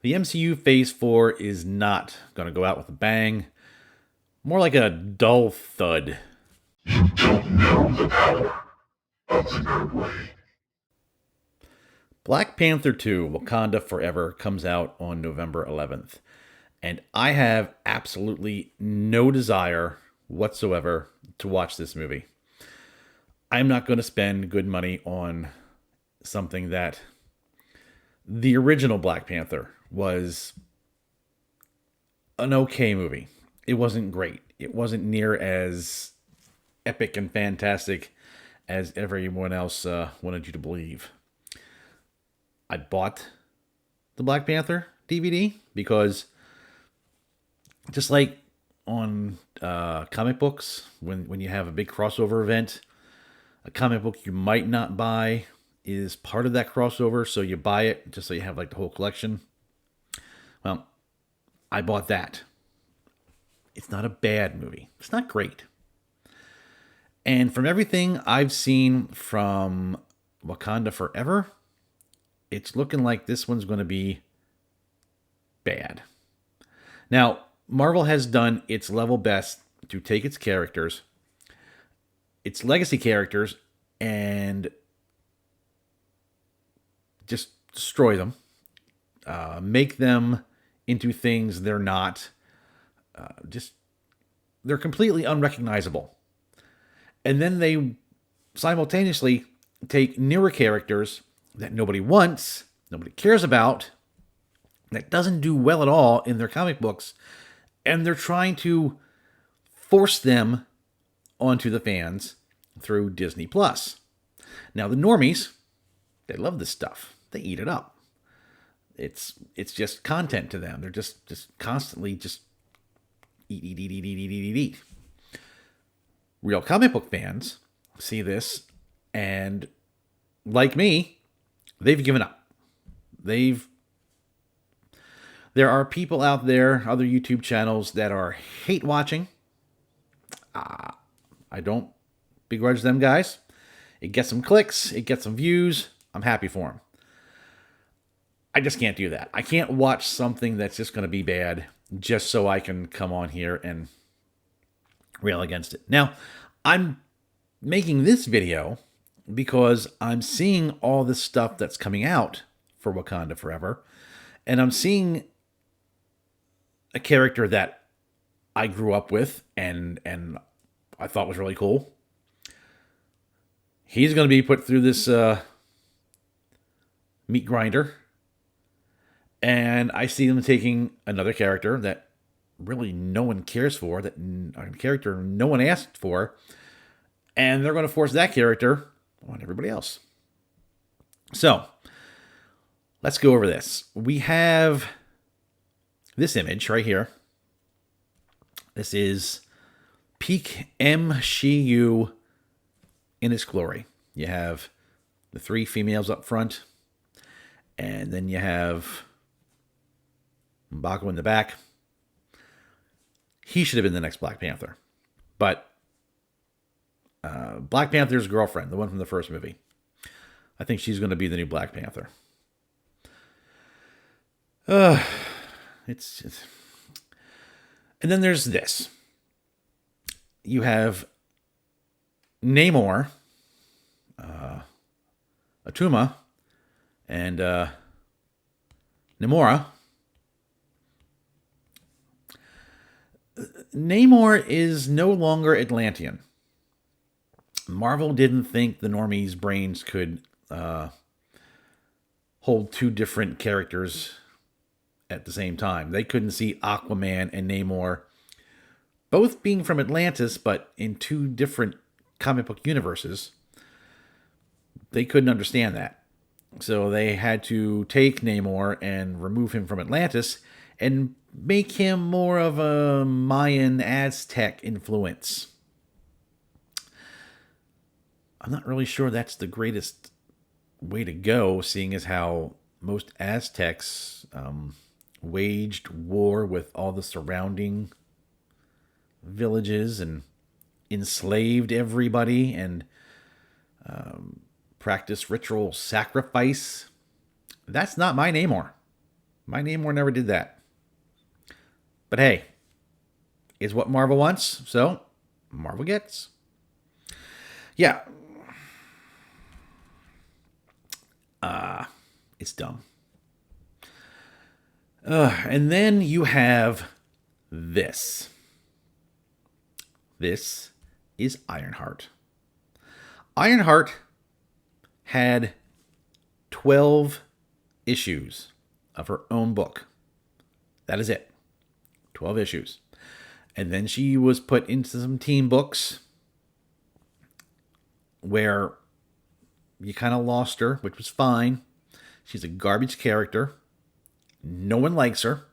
The MCU Phase 4 is not going to go out with a bang. More like a dull thud. You don't know the power of the nerd way. Black Panther 2, Wakanda Forever, comes out on November 11th. And I have absolutely no desire whatsoever to watch this movie. I'm not going to spend good money on something that the original Black Panther was an okay movie. It wasn't great. It wasn't near as epic and fantastic as everyone else wanted you to believe. I bought the Black Panther DVD because just like on comic books, when you have a big crossover event, a comic book you might not buy is part of that crossover, so you buy it just so you have like the whole collection. Well, I bought that. It's not a bad movie. It's not great. And from everything I've seen from Wakanda Forever, it's looking like this one's going to be bad. Now, Marvel has done its level best to take its characters, its legacy characters, and just destroy them, make them into things they're not. They're completely unrecognizable. And then they simultaneously take newer characters that nobody wants, nobody cares about, that doesn't do well at all in their comic books, and they're trying to force them onto the fans through Disney Plus. Now the normies, they love this stuff. They eat it up. It's just content to them. They're just constantly just eat. Real comic book fans see this, and like me, they've given up. There are people out there, other YouTube channels that are hate watching. I don't begrudge them guys. It gets some clicks, it gets some views. I'm happy for them. I just can't do that. I can't watch something that's just going to be bad just so I can come on here and rail against it. Now, I'm making this video because I'm seeing all this stuff that's coming out for Wakanda Forever, and I'm seeing a character that I grew up with and I thought was really cool. He's going to be put through this meat grinder. And I see them taking another character that really no one cares for, that a character no one asked for, and they're going to force that character on everybody else. So, let's go over this. We have this image right here. This is peak MCU in its glory. You have the three females up front, and then you have M'Baku in the back. He should have been the next Black Panther. But Black Panther's girlfriend, the one from the first movie, I think she's going to be the new Black Panther. It's and then there's this. You have Namor, Atuma, and Namora. Namor is no longer Atlantean. Marvel didn't think the normies' brains could hold two different characters at the same time. They couldn't see Aquaman and Namor both being from Atlantis, but in two different comic book universes. They couldn't understand that. So they had to take Namor and remove him from Atlantis and make him more of a Mayan Aztec influence. I'm not really sure that's the greatest way to go, seeing as how most Aztecs waged war with all the surrounding villages and enslaved everybody and practiced ritual sacrifice. That's not my Namor. My Namor never did that. But hey, it's what Marvel wants, so Marvel gets. Yeah. It's dumb. And then you have this. This is Ironheart. Ironheart had 12 issues of her own book. That is it. 12 issues. And then she was put into some teen books where you kind of lost her, which was fine. She's a garbage character. No one likes her.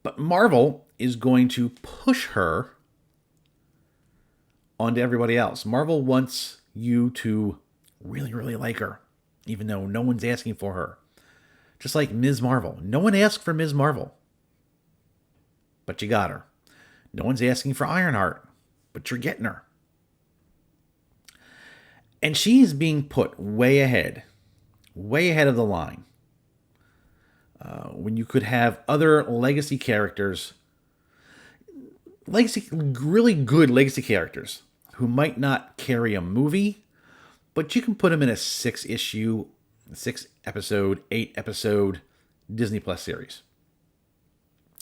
But Marvel is going to push her onto everybody else. Marvel wants you to really, really like her, even though no one's asking for her. Just like Ms. Marvel. No one asked for Ms. Marvel, but you got her. No one's asking for Ironheart, but you're getting her. And she's being put way ahead of the line. When you could have other legacy characters, really good legacy characters, who might not carry a movie, but you can put them in a 6-issue, 6-episode, 8-episode Disney Plus series.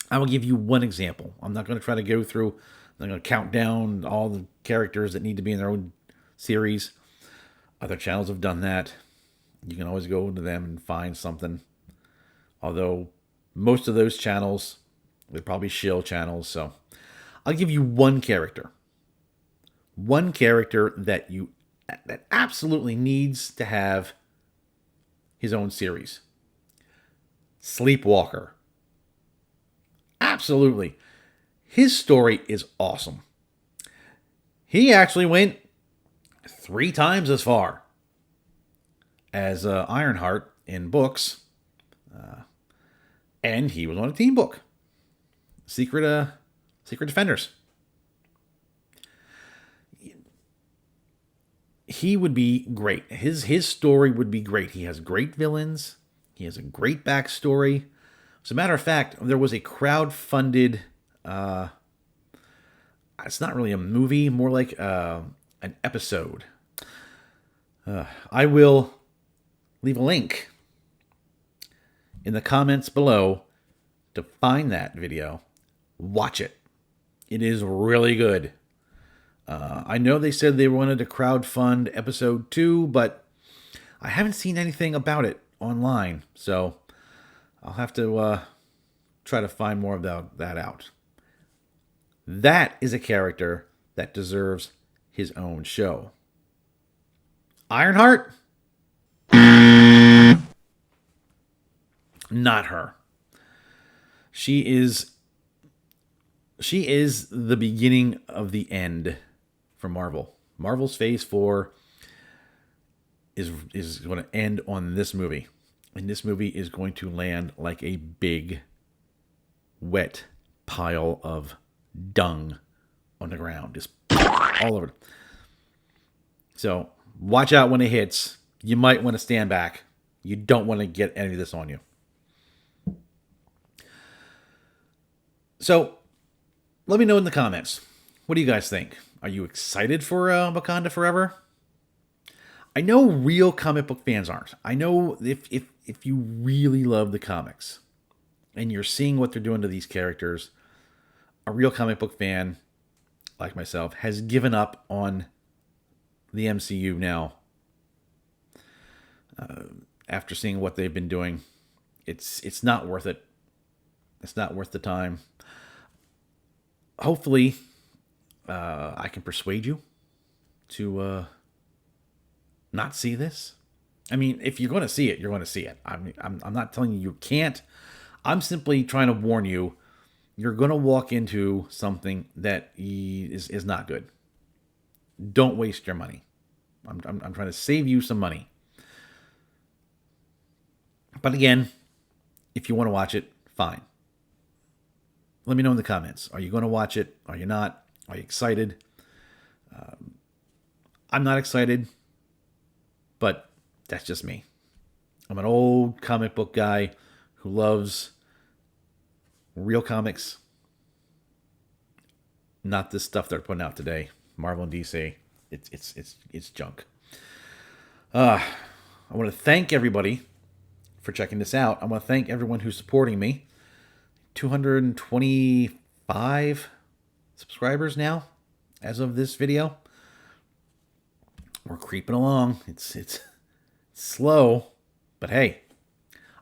I will give you one example. I'm not going to try to go through, I'm going to count down all the characters that need to be in their own series. Other channels have done that. You can always go to them and find something. Although most of those channels, they're probably shill channels. So I'll give you one character. One character that absolutely needs to have his own series. Sleepwalker. Absolutely. His story is awesome. He actually went 3 times as far as Ironheart in books. And he was on a team book. Secret Defenders. He would be great. His story would be great. He has great villains. He has a great backstory. As a matter of fact, there was a crowd-funded... it's not really a movie, more like an episode. I will leave a link in the comments below to find that video. Watch it. It is really good. I know they said they wanted to crowdfund episode 2, but I haven't seen anything about it online, so I'll have to try to find more about that out. That is a character that deserves his own show. Ironheart? Not her. She is the beginning of the end for Marvel. Marvel's Phase 4 is going to end on this movie. And this movie is going to land like a big, wet pile of dung on the ground. Just all over. So watch out when it hits. You might want to stand back. You don't want to get any of this on you. So let me know in the comments. What do you guys think? Are you excited for Wakanda Forever? I know real comic book fans aren't. I know if you really love the comics and you're seeing what they're doing to these characters, a real comic book fan like myself has given up on the MCU now. After seeing what they've been doing, it's not worth it. It's not worth the time. Hopefully, I can persuade you to not see this. I mean, if you're going to see it, you're going to see it. I mean, I'm not telling you can't. I'm simply trying to warn you. You're going to walk into something that is not good. Don't waste your money. I'm trying to save you some money. But again, if you want to watch it, fine. Let me know in the comments. Are you going to watch it? Are you not? Are you excited? I'm not excited, but that's just me. I'm an old comic book guy who loves real comics, not this stuff they're putting out today. Marvel and DC, it's junk. I want to thank everybody for checking this out. I want to thank everyone who's supporting me. 225 subscribers now as of this video. We're creeping along. It's slow, but hey,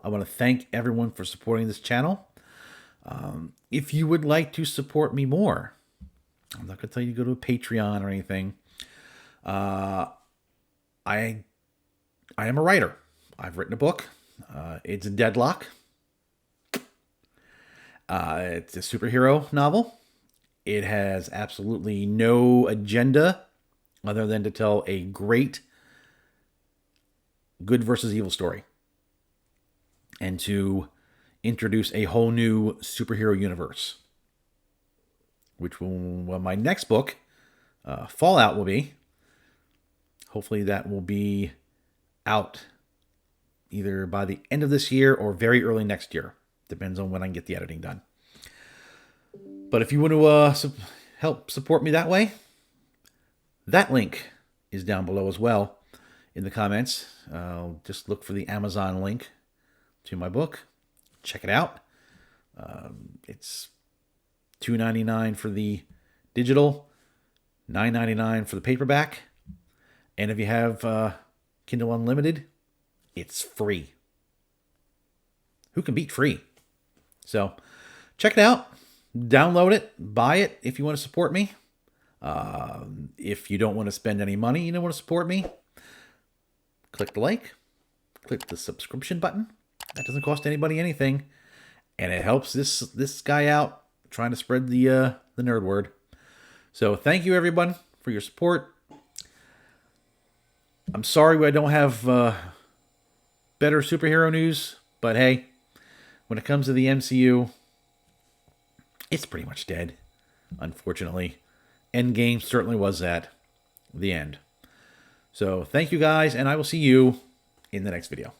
I want to thank everyone for supporting this channel. If you would like to support me more, I'm not going to tell you to go to a Patreon or anything. I am a writer. I've written a book. It's a Deadlock. It's a superhero novel. It has absolutely no agenda other than to tell a great good versus evil story and to introduce a whole new superhero universe, which will, well, my next book, Fallout, will be. Hopefully that will be out either by the end of this year or very early next year. Depends on when I can get the editing done. But if you want to help support me that way, that link is down below as well in the comments. Just look for the Amazon link to my book. Check it out. It's $2.99 for the digital, $9.99 for the paperback. And if you have Kindle Unlimited, it's free. Who can beat free? So check it out. Download it. Buy it if you want to support me. If you don't want to spend any money, you don't want to support me, click the like. Click the subscription button. That doesn't cost anybody anything. And it helps this guy out trying to spread the nerd word. So thank you, everyone, for your support. I'm sorry I don't have better superhero news, but hey, when it comes to the MCU, it's pretty much dead, unfortunately. Endgame certainly was that. The end. So thank you guys, and I will see you in the next video.